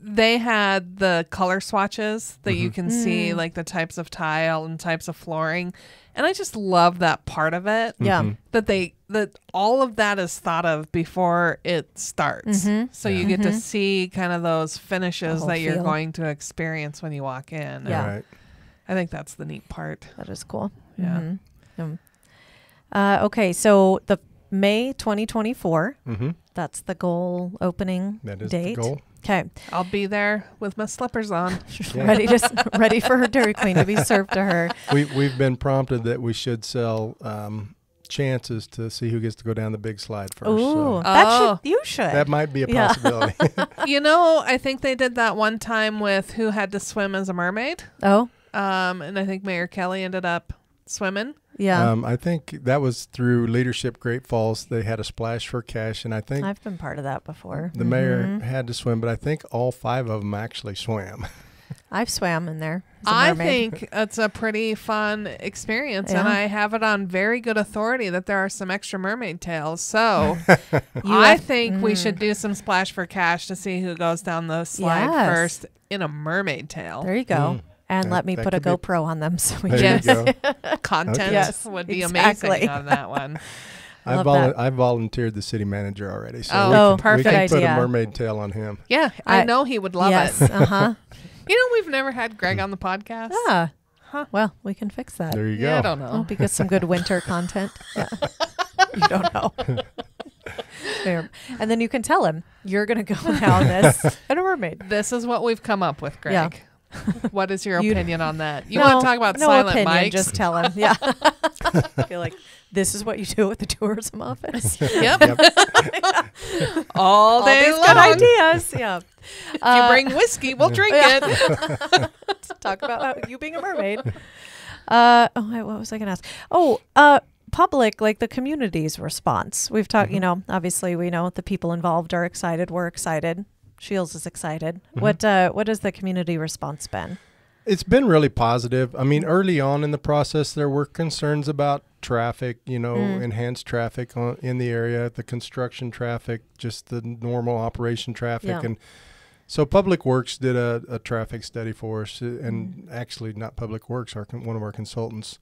They had the color swatches that you can see, like the types of tile and types of flooring. And I just love that part of it. Yeah. That all of that is thought of before it starts. So you get to see kind of those finishes whole that you're feel. going to experience when you walk in. Yeah. All right. I think that's the neat part. That is cool. Yeah. Okay, so the May 2024, Mm-hmm. that's the goal opening That is date. the goal. Okay. I'll be there with my slippers on. Yeah. ready for her Dairy Queen to be served to her. We've been prompted that we should sell chances to see who gets to go down the big slide first. Ooh, So you should. that might be a Yeah. possibility. I think they did that one time with who had to swim as a mermaid. Oh, And I think Mayor Kelly ended up swimming. yeah. I think that was through Leadership Great Falls. They had a splash for cash, and I think I've been part of that before. the mayor had to swim, but I think all 5 of them actually swam. I've swam in there. as a I mermaid. think it's a pretty fun experience, and Yeah. I have it on very good authority that there are some extra mermaid tails. So You I have- think we should do some splash for cash to see who goes down the slide Yes. first in a mermaid tail. There you go. And That- let me that put a could be- GoPro on them so we There can. Yes. you go. Content Yes, would be exactly. amazing on that one. I love that. I volunteered the city manager already, so Oh, we perfect can put idea. a mermaid tail on him. Yeah, I know he would love yes. it. Uh-huh. We've never had Greg on the podcast. Yeah. Well, we can fix that. There you Yeah, I go. don't It'll know. be good, some good winter content. Yeah. You don't know. There. And then you can tell him you're going to go down this in a mermaid. This is what we've come up with, Greg. Yeah. What is your You- opinion on that? You No, want to talk about no silent opinion, mics? just tell him. Yeah. I feel like this is what you do at the tourism office. Yep. Yep. All All day these long. good ideas. Yeah. If you bring whiskey, we'll drink it. Talk about you being a mermaid. What was I going to ask? public, like the community's response? We've talked, you know, obviously we know the people involved are excited. We're excited. Shields is excited. What has the community response been? It's been really positive. I mean, early on in the process, there were concerns about traffic, you know, enhanced traffic in the area, the construction traffic, just the normal operation traffic. Yeah. And so Public Works did a traffic study for us, and actually not Public Works, one of our consultants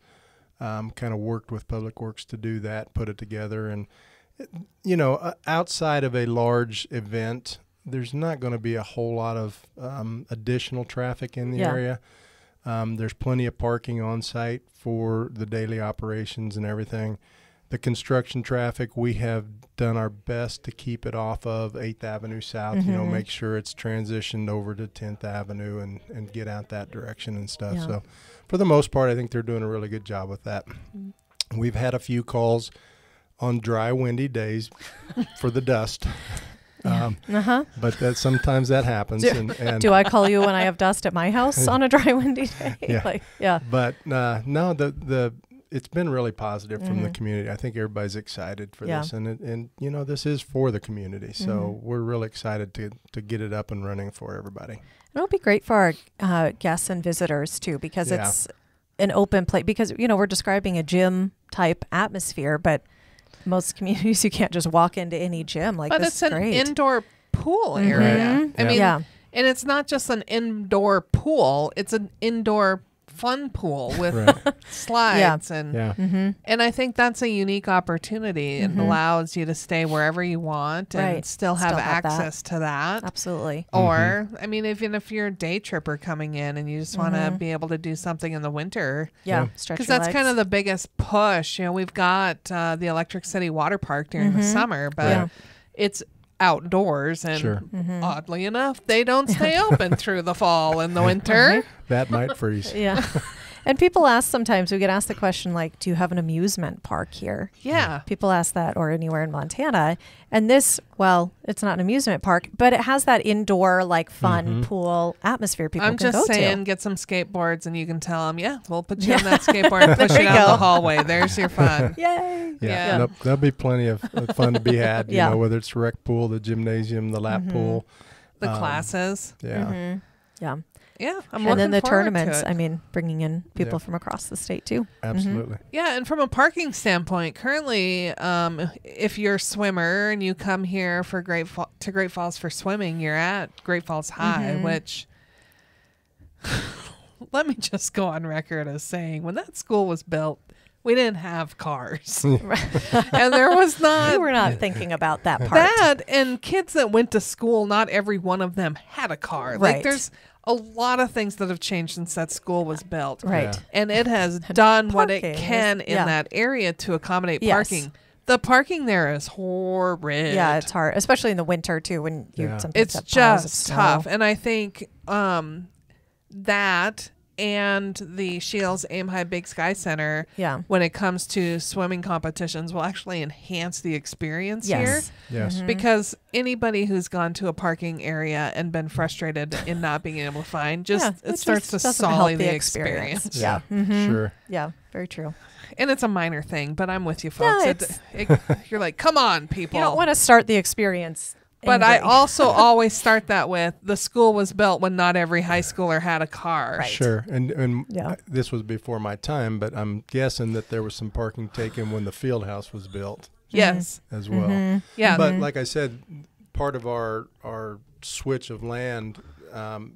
kind of worked with Public Works to do that, put it together. And, you know, outside of a large event, there's not going to be a whole lot of additional traffic in the area. There's plenty of parking on site for the daily operations and everything. The construction traffic, we have done our best to keep it off of 8th Avenue South, you know, make sure it's transitioned over to 10th Avenue and get out that direction and stuff. Yeah. So for the most part, I think they're doing a really good job with that. We've had a few calls on dry, windy days for the dust. But sometimes that happens. Do I call you when I have dust at my house on a dry, windy day? But no, it's been really positive from the community. I think everybody's excited for this, and you know, this is for the community, so we're really excited to get it up and running for everybody. It'll be great for our guests and visitors too, because it's an open place. Because you know, we're describing a gym type atmosphere, but most communities you can't just walk into any gym like but this. But it's an indoor pool area. I mean, and it's not just an indoor pool; it's an indoor fun pool with slides and I think that's a unique opportunity. It allows you to stay wherever you want and still have access to that. Absolutely. Or I mean, even if you're a day tripper coming in and you just want to be able to do something in the winter, because that's kind of the biggest push. You know, we've got the Electric City Water Park during the summer, but it's outdoors, and oddly enough, they don't stay open through the fall and the winter. That might freeze. And people ask sometimes, we get asked the question like, do you have an amusement park here? Yeah. People ask that, or anywhere in Montana. And this, well, it's not an amusement park, but it has that indoor, like, fun pool atmosphere people I'm can just go saying, to. get some skateboards and you can tell them, we'll put you on that skateboard and push you down the hallway. There's your fun. Yay. Yeah. Nope, there'll be plenty of fun to be had, you know, whether it's rec pool, the gymnasium, the lap pool. The classes. Yeah. Yeah, and then the tournaments. I mean, bringing in people from across the state too. Absolutely. Yeah, and from a parking standpoint, currently, if you're a swimmer and you come here for Great Falls for swimming, you're at Great Falls High, which let me just go on record as saying, when that school was built, we didn't have cars, and there was not. We were not thinking about that part. That and kids that went to school, not every one of them had a car. Right. Like there's a lot of things that have changed since that school was built. Right. And it has done what it can in that area to accommodate parking. The parking there is horrid. Yeah, it's hard, especially in the winter too, when you sometimes it's have piles of just snow. tough. And I think that and the Shields Aim High Big Sky Center, when it comes to swimming competitions, will actually enhance the experience here. Yes. Because anybody who's gone to a parking area and been frustrated in not being able to find, it starts to sully the experience. Yeah. Sure. Yeah, very true. And it's a minor thing, but I'm with you, folks. You're like, come on, people. You don't want to start the experience. But I also always start that with, the school was built when not every high schooler had a car. Right. Sure. And this was before my time, but I'm guessing that there was some parking taken when the field house was built. Yes. As well. Yeah. But like I said, part of our switch of land,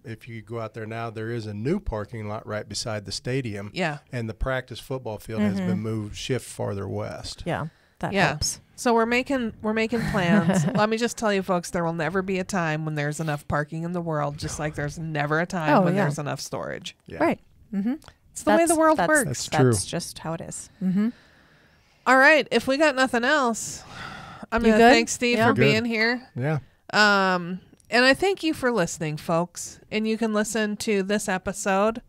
if you go out there now, there is a new parking lot right beside the stadium. Yeah. And the practice football field has been shift farther west. Yeah. That helps. So we're making plans. Let me just tell you, folks, there will never be a time when there's enough parking in the world, just like there's never a time when there's enough storage. Yeah. Right. It's the way the world works. That's true. That's just how it is. All right. If we got nothing else, I'm going to thank Steve for being here. Yeah. And I thank you for listening, folks. And you can listen to this episode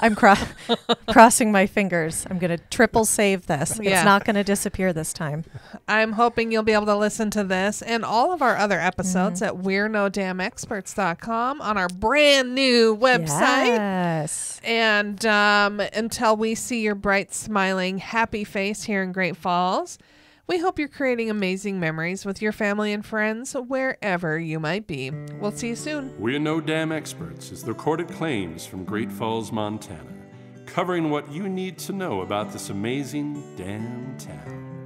I'm crossing my fingers. I'm going to triple save this. Yeah. It's not going to disappear this time. I'm hoping you'll be able to listen to this and all of our other episodes at we'reknodamnexperts.com on our brand new website. Yes. And until we see your bright, smiling, happy face here in Great Falls, we hope you're creating amazing memories with your family and friends wherever you might be. We'll see you soon. We're No Dam Experts is the recorded claims from Great Falls, Montana, covering what you need to know about this amazing damn town.